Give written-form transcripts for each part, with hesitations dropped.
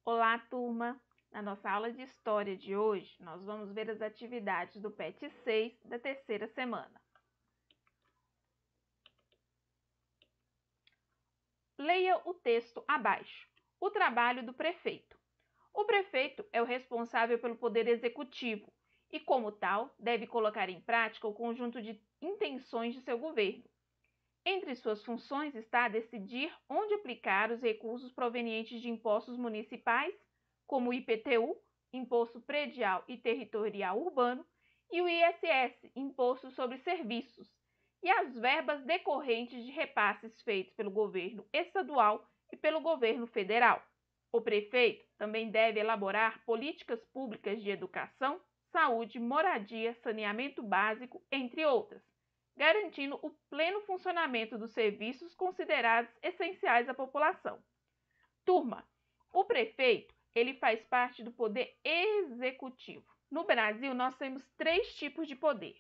Olá, turma! Na nossa aula de História de hoje, nós vamos ver as atividades do PET 6 da terceira semana. Leia o texto abaixo. O trabalho do prefeito. O prefeito é o responsável pelo poder executivo e, como tal, deve colocar em prática o conjunto de intenções de seu governo. Entre suas funções está decidir onde aplicar os recursos provenientes de impostos municipais, como o IPTU, Imposto Predial e Territorial Urbano, e o ISS, Imposto sobre Serviços, e as verbas decorrentes de repasses feitos pelo governo estadual e pelo governo federal. O prefeito também deve elaborar políticas públicas de educação, saúde, moradia, saneamento básico, entre outras, garantindo o pleno funcionamento dos serviços considerados essenciais à população. Turma, o prefeito, ele faz parte do poder executivo. No Brasil, nós temos 3 tipos de poder.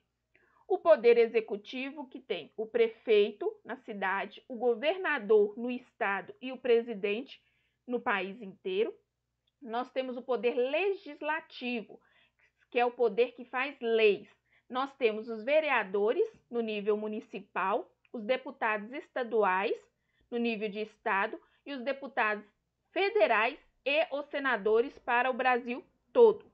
O poder executivo, que tem o prefeito na cidade, o governador no estado e o presidente no país inteiro. Nós temos o poder legislativo, que é o poder que faz leis. Nós temos os vereadores no nível municipal, os deputados estaduais no nível de estado e os deputados federais e os senadores para o Brasil todo.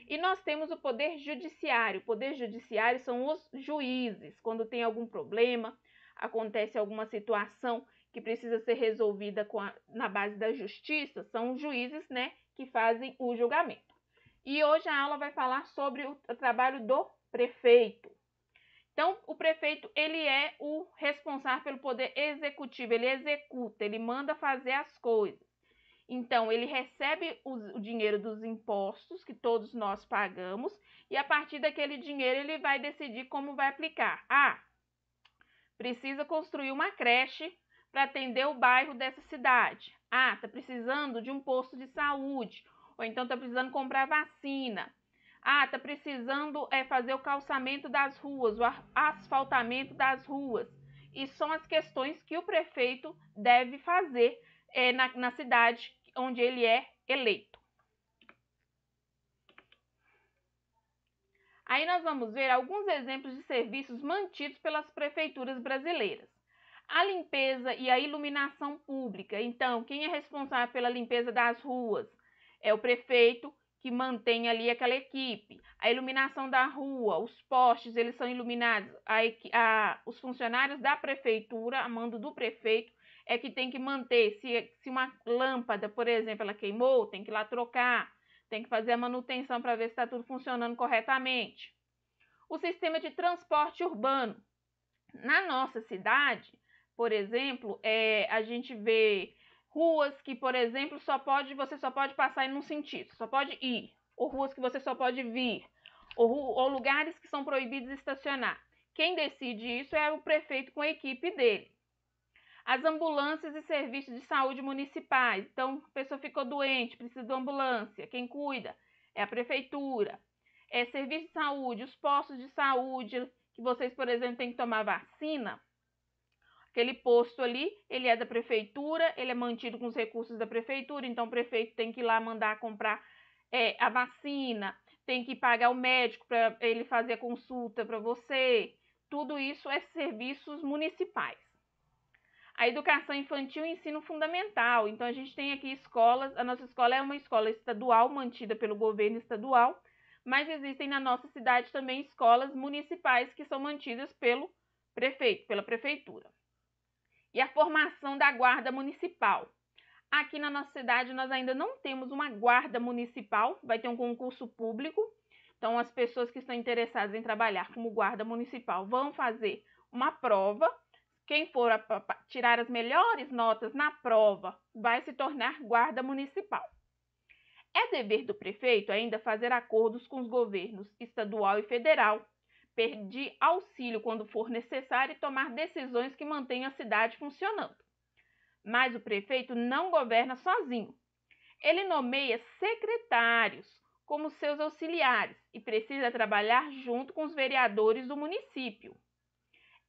E nós temos o poder judiciário. O poder judiciário são os juízes. Quando tem algum problema, acontece alguma situação que precisa ser resolvida na base da justiça, são os juízes, que fazem o julgamento. E hoje a aula vai falar sobre o trabalho do prefeito. Então, o prefeito, ele é o responsável pelo poder executivo, ele executa, ele manda fazer as coisas. Então, ele recebe o dinheiro dos impostos que todos nós pagamos e a partir daquele dinheiro ele vai decidir como vai aplicar. Precisa construir uma creche para atender o bairro dessa cidade. Está precisando de um posto de saúde. Ou então está precisando comprar vacina. Está precisando fazer o calçamento das ruas, o asfaltamento das ruas. E são as questões que o prefeito deve fazer na cidade onde ele é eleito. Aí nós vamos ver alguns exemplos de serviços mantidos pelas prefeituras brasileiras. A limpeza e a iluminação pública. Então, quem é responsável pela limpeza das ruas? É o prefeito, que mantém ali aquela equipe. A iluminação da rua, os postes, eles são iluminados. Os funcionários da prefeitura, a mando do prefeito, é que tem que manter. Se uma lâmpada, por exemplo, ela queimou, tem que ir lá trocar. Tem que fazer a manutenção para ver se está tudo funcionando corretamente. O sistema de transporte urbano. Na nossa cidade, por exemplo, a gente vê ruas que, por exemplo, você só pode passar em um sentido, só pode ir. Ou ruas que você só pode vir. Ou lugares que são proibidos de estacionar. Quem decide isso é o prefeito com a equipe dele. As ambulâncias e serviços de saúde municipais. Então, a pessoa ficou doente, precisa de uma ambulância. Quem cuida é a prefeitura. Serviço de saúde, os postos de saúde, que vocês, por exemplo, têm que tomar vacina. Aquele posto ali, ele é da prefeitura, ele é mantido com os recursos da prefeitura, então o prefeito tem que ir lá mandar comprar a vacina, tem que pagar o médico para ele fazer a consulta para você. Tudo isso é serviços municipais. A educação infantil e ensino fundamental. Então, a gente tem aqui escolas. A nossa escola é uma escola estadual, mantida pelo governo estadual, mas existem na nossa cidade também escolas municipais que são mantidas pelo prefeito, pela prefeitura. E a formação da guarda municipal. Aqui na nossa cidade nós ainda não temos uma guarda municipal, vai ter um concurso público. Então, as pessoas que estão interessadas em trabalhar como guarda municipal vão fazer uma prova. Quem for tirar as melhores notas na prova vai se tornar guarda municipal. É dever do prefeito ainda fazer acordos com os governos estadual e federal, pedir auxílio quando for necessário e tomar decisões que mantenham a cidade funcionando. Mas o prefeito não governa sozinho. Ele nomeia secretários como seus auxiliares e precisa trabalhar junto com os vereadores do município.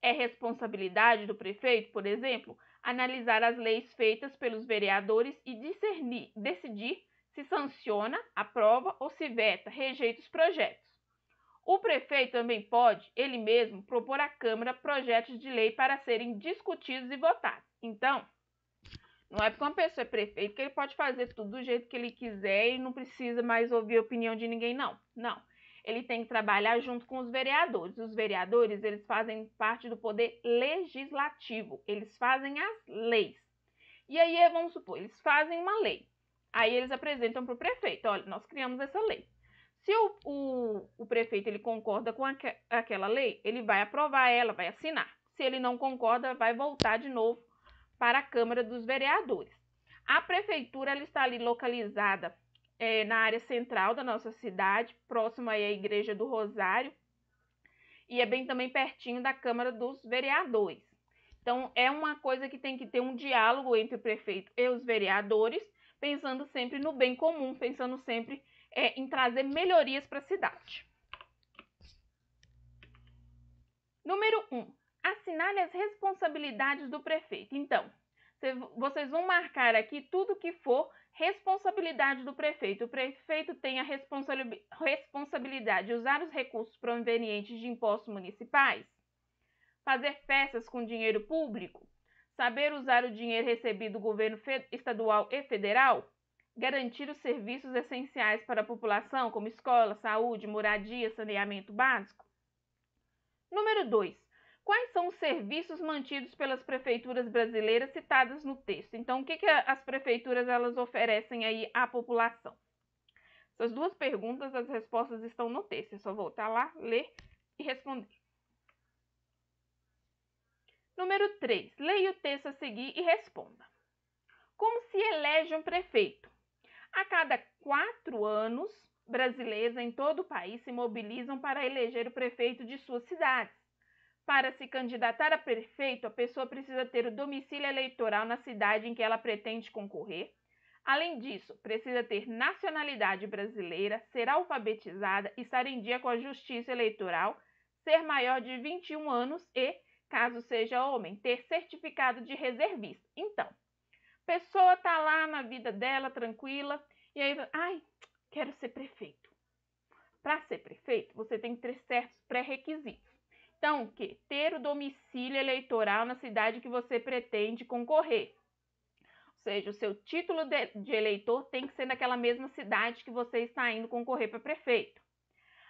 É responsabilidade do prefeito, por exemplo, analisar as leis feitas pelos vereadores e decidir se sanciona, aprova ou se veta, rejeita os projetos. O prefeito também pode, ele mesmo, propor à Câmara projetos de lei para serem discutidos e votados. Então, não é porque uma pessoa é prefeito que ele pode fazer tudo do jeito que ele quiser e não precisa mais ouvir a opinião de ninguém, não. Não. Ele tem que trabalhar junto com os vereadores. Os vereadores, eles fazem parte do poder legislativo. Eles fazem as leis. E aí, vamos supor, eles fazem uma lei. Aí eles apresentam para o prefeito, olha, nós criamos essa lei. Se o prefeito ele concorda com aquela lei, ele vai aprovar ela, vai assinar. Se ele não concorda, vai voltar de novo para a Câmara dos Vereadores. A prefeitura ela está ali localizada na área central da nossa cidade, próximo aí à Igreja do Rosário, e é bem também pertinho da Câmara dos Vereadores. Então, é uma coisa que tem que ter um diálogo entre o prefeito e os vereadores, pensando sempre no bem comum, pensando sempre em trazer melhorias para a cidade. Número 1. Assinale as responsabilidades do prefeito. Então, vocês vão marcar aqui tudo que for responsabilidade do prefeito. O prefeito tem a responsabilidade de usar os recursos provenientes de impostos municipais, fazer festas com dinheiro público, saber usar o dinheiro recebido do governo estadual e federal, garantir os serviços essenciais para a população, como escola, saúde, moradia, saneamento básico. Número 2. Quais são os serviços mantidos pelas prefeituras brasileiras citadas no texto? Então, o que as prefeituras elas oferecem aí à população? Essas duas perguntas, as respostas estão no texto. É só voltar lá, ler e responder. Número 3. Leia o texto a seguir e responda. Como se elege um prefeito? A cada 4 anos, brasileiros em todo o país se mobilizam para eleger o prefeito de suas cidades. Para se candidatar a prefeito, a pessoa precisa ter o domicílio eleitoral na cidade em que ela pretende concorrer. Além disso, precisa ter nacionalidade brasileira, ser alfabetizada, estar em dia com a Justiça Eleitoral, ser maior de 21 anos e, caso seja homem, ter certificado de reservista. Então, a pessoa está lá na vida dela, tranquila, e aí, quero ser prefeito. Para ser prefeito, você tem que ter certos pré-requisitos. Então, o quê? Ter o domicílio eleitoral na cidade que você pretende concorrer. Ou seja, o seu título de eleitor tem que ser naquela mesma cidade que você está indo concorrer para prefeito.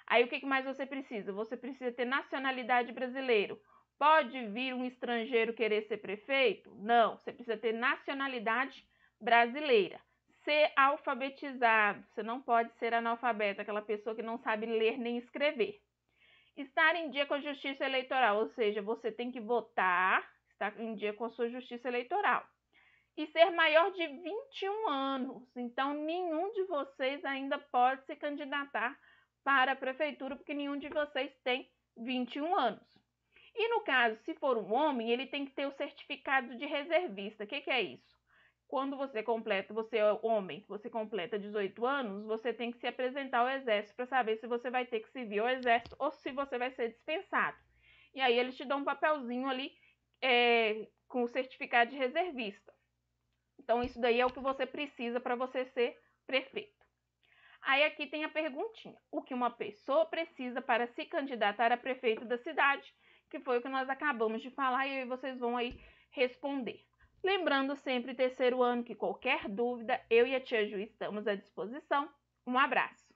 Aí, o que mais você precisa? Você precisa ter nacionalidade brasileira. Pode vir um estrangeiro querer ser prefeito? Não, você precisa ter nacionalidade brasileira. Ser alfabetizado, você não pode ser analfabeto, aquela pessoa que não sabe ler nem escrever. Estar em dia com a Justiça Eleitoral, ou seja, você tem que votar, estar em dia com a sua Justiça Eleitoral. E ser maior de 21 anos. Então, nenhum de vocês ainda pode se candidatar para a prefeitura, porque nenhum de vocês tem 21 anos. E no caso, se for um homem, ele tem que ter o certificado de reservista. O que é isso? Quando você é homem, você completa 18 anos, você tem que se apresentar ao exército para saber se você vai ter que servir ao exército ou se você vai ser dispensado. E aí eles te dão um papelzinho ali com o certificado de reservista. Então isso daí é o que você precisa para você ser prefeito. Aí aqui tem a perguntinha. O que uma pessoa precisa para se candidatar a prefeito da cidade? Que foi o que nós acabamos de falar e aí vocês vão aí responder. Lembrando sempre, terceiro ano, que qualquer dúvida, eu e a tia Ju estamos à disposição. Um abraço!